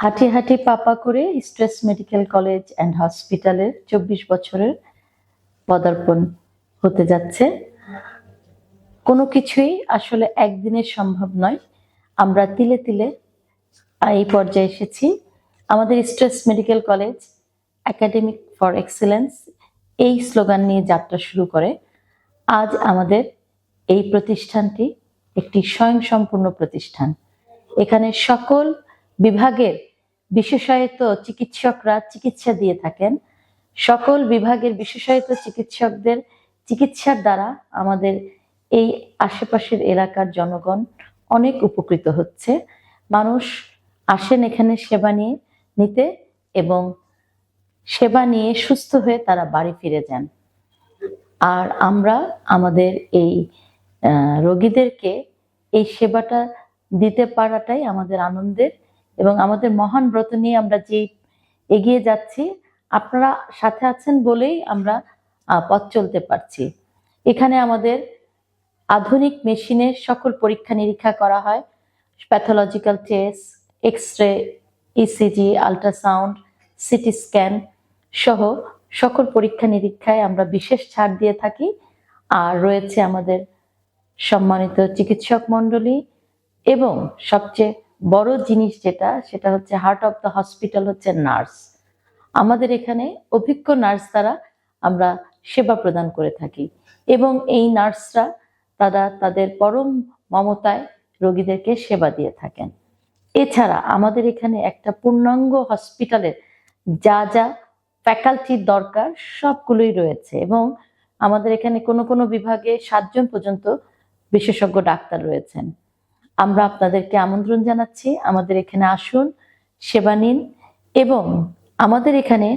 হাঁটি হাঁটি পাপা করে স্ট্রেস মেডিকেল কলেজ অ্যান্ড হসপিটালের 24 বছরের পদার্পণ হতে যাচ্ছে। কোনো কিছুই আসলে একদিনে সম্ভব নয়। আমরা তিলে তিলে এই পর্যায়ে এসেছি। আমাদের stress medical college academic for excellence এই স্লোগান নিয়ে যাত্রা শুরু করে। আজ আমাদের এই প্রতিষ্ঠানটি একটি স্বয়ংসম্পূর্ণ প্রতিষ্ঠান। এখানে সকল বিভাগের বিশেষায়িত চিকিৎসকরা চিকিৎসা দিয়ে থাকেন। সকল বিভাগের বিশেষায়িত চিকিৎসকদের চিকিৎসার দ্বারা আমাদের এই আশেপাশের এলাকার জনগণ অনেক উপকৃত হচ্ছে। মানুষ আসেন এখানে সেবা নিতে এবং সেবা নিয়ে সুস্থ হয়ে তারা বাড়ি ফিরে যান। আর আমরা আমাদের এই রোগীদেরকে এই সেবাটা দিতে পারাটাই আমাদের আনন্দের এবং আমাদের মহান ব্রত নিয়ে আমরা যে এগিয়ে যাচ্ছি। আপনারা সাথে আছেন বলেই আমরা পথ চলতে পারছি। এখানে আমাদের আধুনিক মেশিনে সকল পরীক্ষা নিরীক্ষা করা হয়। Pathological test, x ray, ECG, ultrasound, CT scan সহ সকল পরীক্ষা নিরীক্ষায় আমরা বিশেষ ছাড় দিয়ে থাকি। আর রয়েছে আমাদের সম্মানিত চিকিৎসক মণ্ডলী এবং সবচেয়ে বড় জিনিস সেটা হচ্ছে হার্ট অফ দ্য হসপিটাল হচ্ছে নার্স। আমাদের এখানে অভিজ্ঞ নার্স দ্বারা আমরা সেবা প্রদান করে থাকি এবং এই নার্সরা তাদের পরম মমতায় রোগীদেরকে সেবা দিয়ে থাকেন। এছাড়া আমাদের এখানে একটা পূর্ণাঙ্গ হসপিটালের যা যা ফ্যাকাল্টির দরকার সবগুলোই রয়েছে এবং আমাদের এখানে কোনো বিভাগে 7 জন পর্যন্ত বিশেষজ্ঞ ডাক্তার রয়েছেন। আমরা আপনাদেরকে আমন্ত্রণ জানাচ্ছি, আমাদের এখানে আসুন, সেবা নিন এবং আমাদের এখানে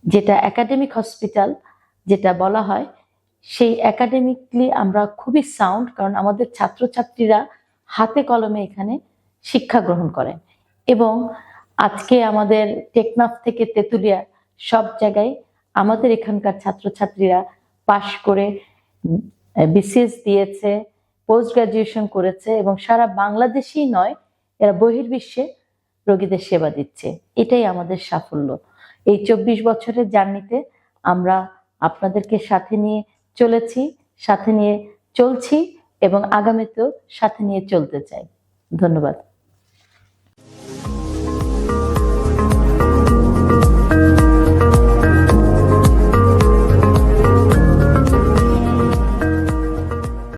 যেটা একাডেমিক হসপিটাল যেটা বলা হয়, সেই একাডেমিকলি আমরা খুবই সাউন্ড, কারণ আমাদের ছাত্রছাত্রীরা হাতে কলমে এখানে শিক্ষা গ্রহণ করেন এবং আজকে আমাদের টেকনাফ থেকে তেঁতুলিয়া সব জায়গায় আমাদের এখানকার ছাত্রছাত্রীরা পাশ করে বিসিএস দিয়েছে, পোস্ট গ্রাজুয়েশন করেছে এবং সারা বাংলাদেশেই নয়, এরা বহির্বিশ্বে রোগীদের সেবা দিচ্ছে। এটাই আমাদের সাফল্য। এই 24 বছরের জার্নিতে আমরা আপনাদেরকে সাথে নিয়ে চলেছি, সাথে নিয়ে চলছি এবং আগামীতেও সাথে নিয়ে চলতে চাই। ধন্যবাদ।